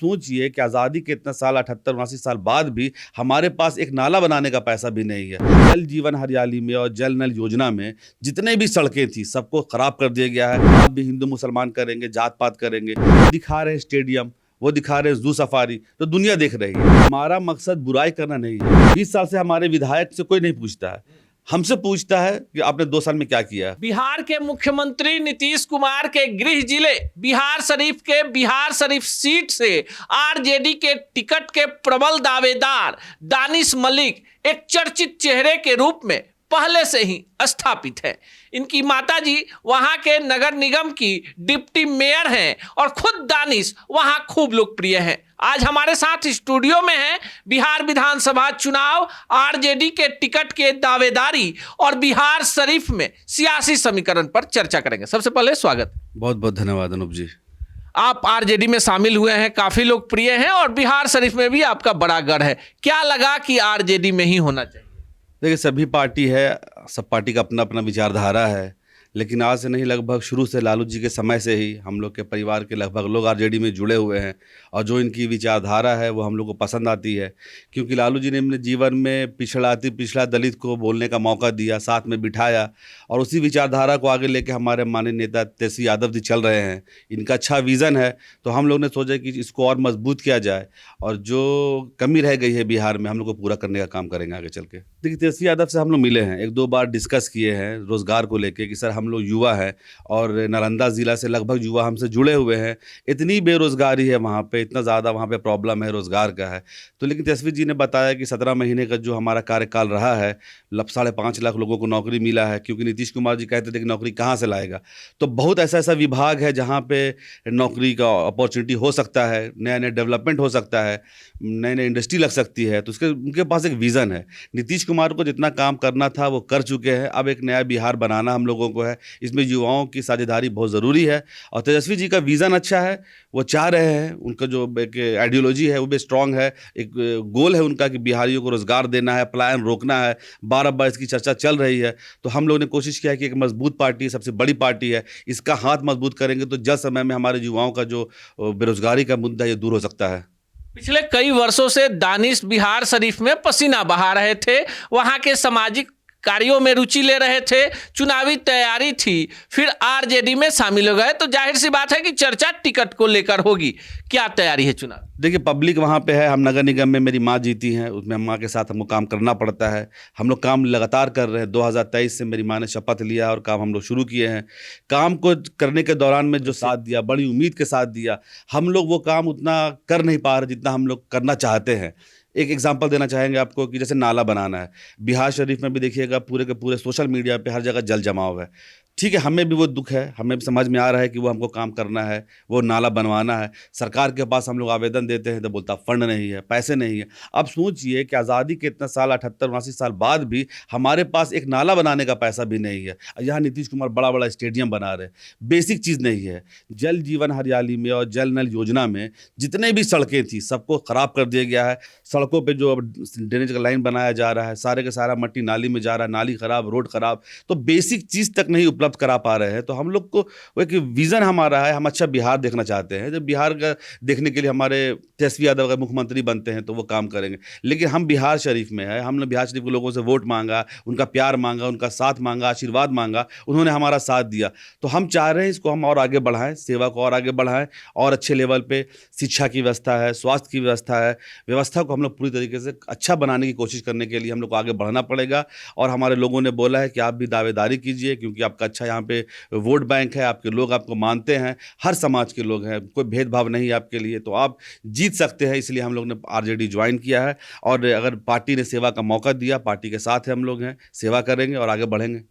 सोचिए कि आज़ादी के इतना साल 78-79 साल बाद भी हमारे पास एक नाला बनाने का पैसा भी नहीं है। जल जीवन हरियाली में और जल नल योजना में जितने भी सड़कें थी सबको खराब कर दिया गया है। आप भी हिंदू मुसलमान करेंगे, जात पात करेंगे, वो दिखा रहे हैं स्टेडियम, वो दिखा रहे हैं जू सफारी, तो दुनिया देख रही है। हमारा मकसद बुराई करना नहीं है। 20 साल से हमारे विधायक से कोई नहीं पूछता है, हमसे पूछता है कि आपने 2 साल में क्या किया। बिहार के मुख्यमंत्री नीतीश कुमार के गृह जिले बिहार शरीफ के बिहार शरीफ सीट से आरजेडी के टिकट के प्रबल दावेदार दानिश मलिक एक चर्चित चेहरे के रूप में पहले से ही स्थापित है। इनकी माताजी वहां के नगर निगम की डिप्टी मेयर हैं और खुद दानिश वहां खूब लोकप्रिय हैं। आज हमारे साथ स्टूडियो में है बिहार विधानसभा चुनाव, आरजेडी के टिकट के दावेदारी और बिहार शरीफ में सियासी समीकरण पर चर्चा करेंगे। सबसे पहले स्वागत। बहुत बहुत धन्यवाद अनूप जी। आप आरजेडी में शामिल हुए हैं, काफी लोकप्रिय हैं और बिहार शरीफ में भी आपका बड़ा गढ़ है। क्या लगा कि आरजेडी में ही होना चाहिए? देखिए, सभी पार्टी है, सब पार्टी का अपना अपना विचारधारा है, लेकिन आज से नहीं, लगभग शुरू से लालू जी के समय से ही हम लोग के परिवार के लगभग लोग आरजेडी में जुड़े हुए हैं और जो इनकी विचारधारा है वो हम लोग को पसंद आती है, क्योंकि लालू जी ने अपने जीवन में पिछड़ा दलित को बोलने का मौका दिया, साथ में बिठाया और उसी विचारधारा को आगे लेके हमारे माननीय नेता तेजस्वी यादव जी चल रहे हैं। इनका अच्छा विज़न है, तो हम लोग ने सोचा कि इसको और मजबूत किया जाए और जो कमी रह गई है बिहार में हम लोग को पूरा करने का काम करेंगे आगे चल के। देखिए, तेजस्वी यादव से हम लोग मिले हैं, 1-2 बार डिस्कस किए हैं रोज़गार को लेके कि सर हम लोग युवा हैं और नालंदा ज़िला से लगभग युवा हमसे जुड़े हुए हैं, इतनी बेरोज़गारी है वहाँ पे, इतना ज़्यादा वहाँ पे प्रॉब्लम है रोज़गार का है। तो लेकिन तेजस्वी जी ने बताया कि 17 महीने का जो हमारा कार्यकाल रहा है, 5.5 लाख लोगों को नौकरी मिला है, क्योंकि नीतीश कुमार जी कहते थे कि नौकरी कहाँ से लाएगा। तो बहुत ऐसा विभाग है जहाँ पे नौकरी का अपॉर्चुनिटी हो सकता है, नया डेवलपमेंट हो सकता है, नई इंडस्ट्री लग सकती है, तो उनके पास एक विज़न है। नीतीश कुमार को जितना काम करना था वो कर चुके हैं, अब एक नया बिहार बनाना हम लोगों को है। इसमें युवाओं की साझेदारी बहुत ज़रूरी है और तेजस्वी जी का विज़न अच्छा है, वो चाह रहे हैं, उनका जो एक आइडियोलॉजी है वो भी स्ट्रांग है, एक गोल है उनका कि बिहारियों को रोज़गार देना है, पलायन रोकना है। बार इसकी चर्चा चल रही है, तो हम लोगों ने कोशिश किया है कि एक मजबूत पार्टी, सबसे बड़ी पार्टी है, इसका हाथ मजबूत करेंगे तो जल्द समय में हमारे युवाओं का जो बेरोजगारी का मुद्दा ये दूर हो सकता है। पिछले कई वर्षों से दानिश बिहार शरीफ में पसीना बहा रहे थे, वहां के सामाजिक कार्यों में रुचि ले रहे थे, चुनावी तैयारी थी, फिर आरजेडी में शामिल हो गए, तो जाहिर सी बात है कि चर्चा टिकट को लेकर होगी। क्या तैयारी है चुनाव? देखिए, पब्लिक वहाँ पे है, हम नगर निगम में मेरी माँ जीती हैं, उसमें माँ के साथ हमको काम करना पड़ता है। हम लोग काम लगातार कर रहे हैं, 2023 से मेरी माँ ने शपथ लिया और काम हम लोग शुरू किए हैं। काम को करने के दौरान में जो साथ दिया, बड़ी उम्मीद के साथ दिया, हम लोग वो काम उतना कर नहीं पा रहे जितना हम लोग करना चाहते हैं। एक एग्जांपल देना चाहेंगे आपको कि जैसे नाला बनाना है, बिहार शरीफ में भी देखिएगा पूरे के पूरे सोशल मीडिया पे हर जगह जल जमाव है। ठीक है, हमें भी वो दुख है, हमें भी समझ में आ रहा है कि वो हमको काम करना है, वो नाला बनवाना है। सरकार के पास हम लोग आवेदन देते हैं तो बोलता फंड नहीं है, पैसे नहीं है। अब सोचिए कि आज़ादी के इतना साल 78-79 साल बाद भी हमारे पास एक नाला बनाने का पैसा भी नहीं है। यहाँ नीतीश कुमार बड़ा बड़ा स्टेडियम बना रहे, बेसिक चीज़ नहीं है। जल जीवन हरियाली में और जल नल योजना में जितने भी सड़कें थी सबको ख़राब कर दिया गया है। सड़कों पर जो ड्रेनेज का लाइन बनाया जा रहा है, सारे का सारा मट्टी नाली में जा रहा है, नाली ख़राब, रोड ख़राब, तो बेसिक चीज़ तक नहीं उपलब्ध करा पा रहे हैं। तो हम लोग को वो एक विज़न हमारा है, हम अच्छा बिहार देखना चाहते हैं। जब बिहार का देखने के लिए हमारे तेजस्वी यादव अगर मुख्यमंत्री बनते हैं तो वो काम करेंगे, लेकिन हम बिहार शरीफ में है, हमने बिहार शरीफ के लोगों से वोट मांगा, उनका प्यार मांगा, उनका साथ मांगा, आशीर्वाद मांगा, उन्होंने हमारा साथ दिया। तो हम चाह रहे हैं इसको हम और आगे बढ़ाएं, सेवा को और आगे बढ़ाएं और अच्छे लेवल पे शिक्षा की व्यवस्था है, स्वास्थ्य की व्यवस्था है, व्यवस्था को हम लोग पूरी तरीके से अच्छा बनाने की कोशिश करने के लिए हम लोग को आगे बढ़ना पड़ेगा। और हमारे लोगों ने बोला है कि आप भी दावेदारी कीजिए, क्योंकि आपका अच्छा यहाँ पे वोट बैंक है, आपके लोग आपको मानते हैं, हर समाज के लोग हैं, कोई भेदभाव नहीं है आपके लिए, तो आप जीत सकते हैं। इसलिए हम लोग ने आरजेडी ज्वाइन किया है और अगर पार्टी ने सेवा का मौका दिया, पार्टी के साथ है, हम लोग हैं, सेवा करेंगे और आगे बढ़ेंगे।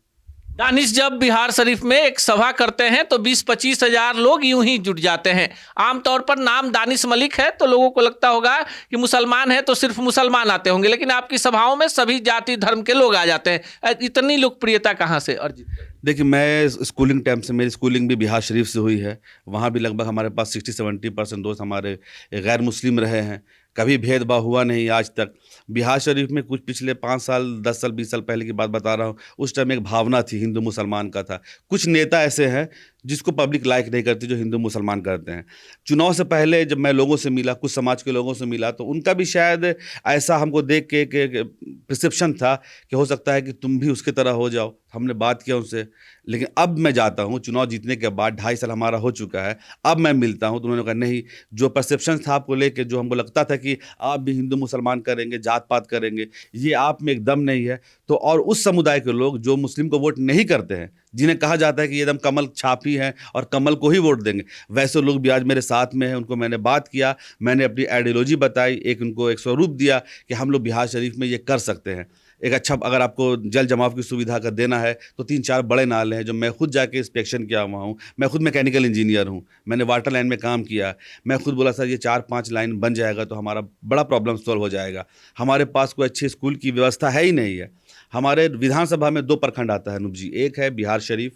दानिश जब बिहार शरीफ में एक सभा करते हैं तो 20-25 हजार लोग यूं ही जुट जाते हैं। आमतौर पर नाम दानिश मलिक है तो लोगों को लगता होगा कि मुसलमान है तो सिर्फ मुसलमान आते होंगे, लेकिन आपकी सभाओं में सभी जाति धर्म के लोग आ जाते हैं। इतनी लोकप्रियता कहाँ से अर्जित? देखिए, मैं स्कूलिंग टाइम से, मेरी स्कूलिंग भी बिहार शरीफ से हुई है। वहाँ भी लगभग हमारे पास 60-70% दोस्त हमारे गैर मुस्लिम रहे हैं। कभी भेदभाव हुआ नहीं आज तक। बिहार शरीफ में कुछ पिछले 5 साल 10 साल 20 साल पहले की बात बता रहा हूँ, उस टाइम एक भावना थी, हिंदू मुसलमान का था। कुछ नेता ऐसे हैं जिसको पब्लिक लाइक नहीं करती, जो हिंदू मुसलमान करते हैं। चुनाव से पहले जब मैं लोगों से मिला, कुछ समाज के लोगों से मिला, तो उनका भी शायद ऐसा हमको देख के परसेप्शन था कि हो सकता है कि तुम भी उसकी तरह हो जाओ। हमने बात किया उनसे, लेकिन अब मैं जाता हूँ चुनाव जीतने के बाद, 2.5 साल हमारा हो चुका है, अब मैं मिलता हूँ तो उन्होंने कहा नहीं, जो परसेप्शन था आपको लेके, जो हमको लगता था कि आप भी हिंदू मुसलमान करेंगे, जात पात करेंगे, ये आप में एकदम नहीं है। तो और उस समुदाय के लोग जो मुस्लिम को वोट नहीं करते हैं, जिन्हें कहा जाता है कि ये एकदम कमल छापी है और कमल को ही वोट देंगे, वैसे लोग भी आज मेरे साथ में हैं। उनको मैंने बात किया, मैंने अपनी आइडियोलॉजी बताई, उनको एक स्वरूप दिया कि हम लोग बिहार शरीफ में ये कर सकते हैं। एक अच्छा, अगर आपको जल जमाव की सुविधा अगर देना है तो 3-4 बड़े नाले हैं जो मैं खुद जाके इंस्पेक्शन किया हुआ हूँ। मैं खुद मैकेनिकल इंजीनियर हूँ, मैंने वाटर लाइन में काम किया। मैं खुद बोला सर ये 4-5 लाइन बन जाएगा तो हमारा बड़ा प्रॉब्लम सॉल्व हो जाएगा। हमारे पास कोई अच्छे स्कूल की व्यवस्था है ही नहीं है। हमारे विधानसभा में 2 प्रखंड आता है अनूप जी, एक है बिहार शरीफ,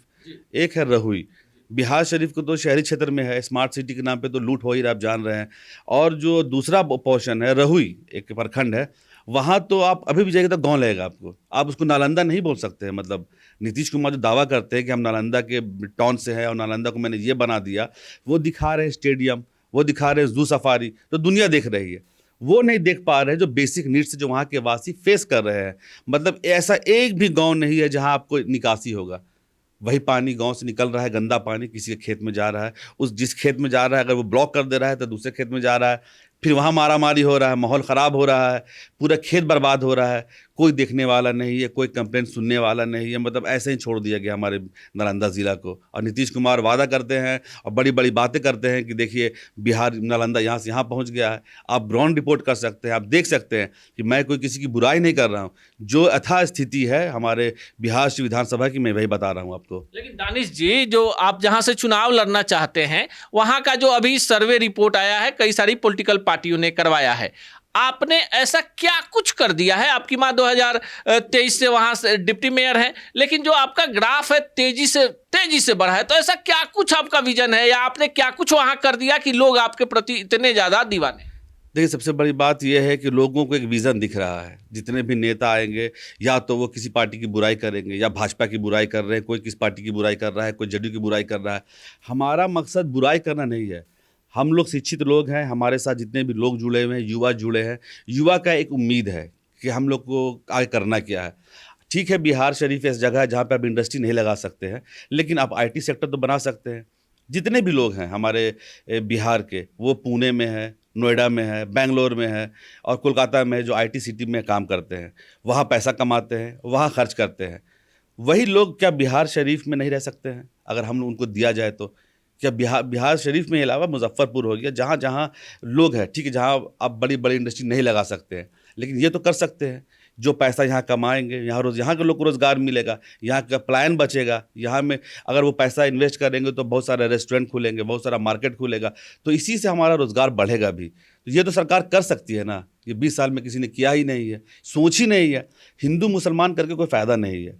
एक है रहुई। बिहार शरीफ को तो शहरी क्षेत्र में है, स्मार्ट सिटी के नाम पे तो लूट हो ही रहा, आप जान रहे हैं। और जो दूसरा पोर्शन है रहुई, एक प्रखंड है, वहाँ तो आप अभी भी जाएंगे तो गाँव लगेगा आपको। आप उसको नालंदा नहीं बोल सकते हैं। मतलब नीतीश कुमार जो दावा करते हैं कि हम नालंदा के टाउन से हैं और नालंदा को मैंने ये बना दिया, वो दिखा रहे हैं स्टेडियम, वो दिखा रहे हैं जू सफारी, तो दुनिया देख रही है। वो नहीं देख पा रहे हैं जो बेसिक नीड्स जो वहाँ के वासी फेस कर रहे हैं। मतलब ऐसा एक भी गाँव नहीं है जहाँ आपको निकासी होगा। वही पानी गांव से निकल रहा है, गंदा पानी किसी के खेत में जा रहा है, उस जिस खेत में जा रहा है अगर वो ब्लॉक कर दे रहा है तो दूसरे खेत में जा रहा है, फिर वहाँ मारामारी हो रहा है, माहौल ख़राब हो रहा है, पूरा खेत बर्बाद हो रहा है। कोई देखने वाला नहीं है, कोई कंप्लेंट सुनने वाला नहीं है। मतलब ऐसे ही छोड़ दिया गया हमारे नालंदा ज़िला को। और नीतीश कुमार वादा करते हैं और बड़ी बड़ी बातें करते हैं कि देखिए बिहार, नालंदा यहाँ से यहाँ पहुँच गया है। आप ग्राउंड रिपोर्ट कर सकते हैं, आप देख सकते हैं कि मैं कोई किसी की बुराई नहीं कर रहा हूँ। जो यथा स्थिति है हमारे बिहार से विधानसभा की, मैं वही बता रहा हूँ आपको। लेकिन दानिश जी, जो आप जहां से चुनाव लड़ना चाहते हैं, वहां का जो अभी सर्वे रिपोर्ट आया है, कई सारी पॉलिटिकल पार्टियों ने करवाया है, आपने ऐसा क्या कुछ कर दिया है? आपकी माँ 2023 से वहां से डिप्टी मेयर है, लेकिन जो आपका ग्राफ है तेजी से बढ़ा है, तो ऐसा क्या कुछ आपका विजन है, या आपने क्या कुछ वहां कर दिया कि लोग आपके प्रति इतने ज्यादा दीवाने? देखिए, सबसे बड़ी बात यह है कि लोगों को एक विज़न दिख रहा है। जितने भी नेता आएंगे, या तो वो किसी पार्टी की बुराई करेंगे, या भाजपा की बुराई कर रहे हैं, कोई किस पार्टी की बुराई कर रहा है, कोई जेडीयू की बुराई कर रहा है। हमारा मकसद बुराई करना नहीं है। हम लोग शिक्षित लोग हैं, हमारे साथ जितने भी लोग जुड़े हुए हैं, युवा जुड़े हैं। युवा का एक उम्मीद है कि हम लोग को आगे करना क्या है। ठीक है, बिहार शरीफ ऐसी जगह है जहाँ पे आप इंडस्ट्री नहीं लगा सकते हैं, लेकिन आप IT सेक्टर तो बना सकते हैं। जितने भी लोग हैं हमारे बिहार के, वो पुणे में है, नोएडा में है, बेंगलोर में है और कोलकाता में है, जो IT सिटी में काम करते हैं, वहाँ पैसा कमाते हैं, वहाँ खर्च करते हैं। वही लोग क्या बिहार शरीफ में नहीं रह सकते हैं अगर हम उनको दिया जाए तो? क्या बिहार शरीफ में अलावा मुजफ्फरपुर हो गया, जहाँ जहाँ लोग हैं, ठीक है, जहाँ आप बड़ी बड़ी इंडस्ट्री नहीं लगा सकते हैं, लेकिन ये तो कर सकते हैं। जो पैसा यहाँ कमाएंगे, यहाँ के लोग को रोज़गार मिलेगा, यहाँ का प्लान बचेगा। यहाँ में अगर वो पैसा इन्वेस्ट करेंगे तो बहुत सारे रेस्टोरेंट खुलेंगे, बहुत सारा मार्केट खुलेगा, तो इसी से हमारा रोज़गार बढ़ेगा भी। तो ये तो सरकार कर सकती है ना। ये 20 साल में किसी ने किया ही नहीं है, सोच ही नहीं है। हिंदू मुसलमान करके कोई फ़ायदा नहीं है।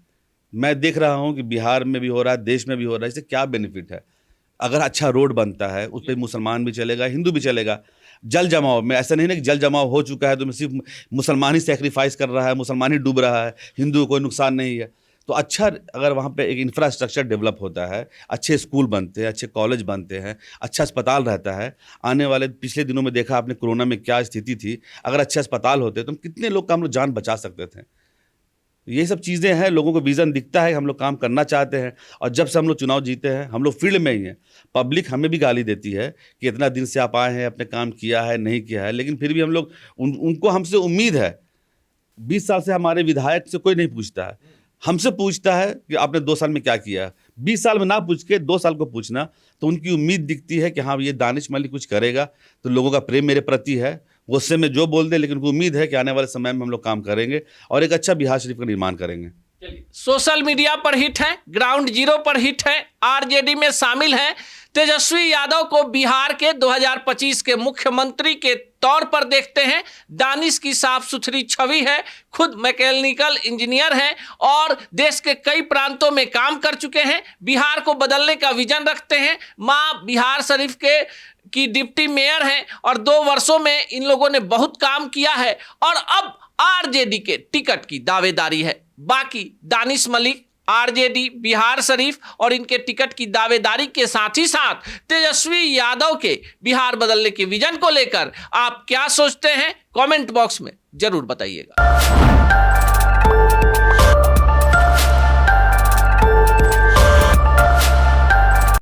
मैं देख रहा हूँ कि बिहार में भी हो रहा है, देश में भी हो रहा है। इससे क्या बेनिफिट है? अगर अच्छा रोड बनता है उस पर मुसलमान भी चलेगा, हिंदू भी चलेगा। जल जमाव में ऐसा नहीं ना कि जल जमाव हो चुका है तो सिर्फ मुसलमान ही सेक्रीफाइस कर रहा है, मुसलमान ही डूब रहा है, हिंदू को कोई नुकसान नहीं है। तो अच्छा, अगर वहाँ पे एक इंफ्रास्ट्रक्चर डेवलप होता है, अच्छे स्कूल बनते हैं, अच्छे कॉलेज बनते हैं, अच्छा अस्पताल रहता है। आने वाले पिछले दिनों में देखा आपने कोरोना में क्या स्थिति थी, अगर अच्छे अस्पताल होते तो कितने लोग का हम लोग जान बचा सकते थे। ये सब चीज़ें हैं, लोगों को विज़न दिखता है, हम लोग काम करना चाहते हैं। और जब से हम लोग चुनाव जीते हैं, हम लोग फील्ड में ही हैं। पब्लिक हमें भी गाली देती है कि इतना दिन से आप आए हैं, अपने काम किया है नहीं किया है, लेकिन फिर भी हम लोग उनको हमसे उम्मीद है। 20 साल से हमारे विधायक से कोई नहीं पूछता है, हमसे पूछता है कि आपने 2 साल में क्या किया। 20 साल में ना पूछ के 2 साल को पूछना, तो उनकी उम्मीद दिखती है कि हाँ ये दानिश मलिक कुछ करेगा। तो लोगों का प्रेम मेरे प्रति है, गुस्से में जो बोल दे, लेकिन उनको उम्मीद है कि आने वाले समय में हम लोग काम करेंगे और एक अच्छा बिहार शरीफ का निर्माण करेंगे। सोशल मीडिया पर हिट है, ग्राउंड जीरो पर हिट है, आरजेडी में शामिल हैं। तेजस्वी यादव को बिहार के 2025 के मुख्यमंत्री के तौर पर देखते हैं। दानिश की साफ सुथरी छवि है, खुद मैकेनिकल इंजीनियर हैं और देश के कई प्रांतों में काम कर चुके हैं। बिहार को बदलने का विजन रखते हैं। मां बिहार शरीफ की डिप्टी मेयर हैं और 2 वर्षों में इन लोगों ने बहुत काम किया है और अब आरजेडी के टिकट की दावेदारी है। बाकी दानिश मलिक आरजेडी बिहार शरीफ और इनके टिकट की दावेदारी के साथ ही साथ तेजस्वी यादव के बिहार बदलने के विजन को लेकर आप क्या सोचते हैं? कमेंट बॉक्स में जरूर बताइएगा।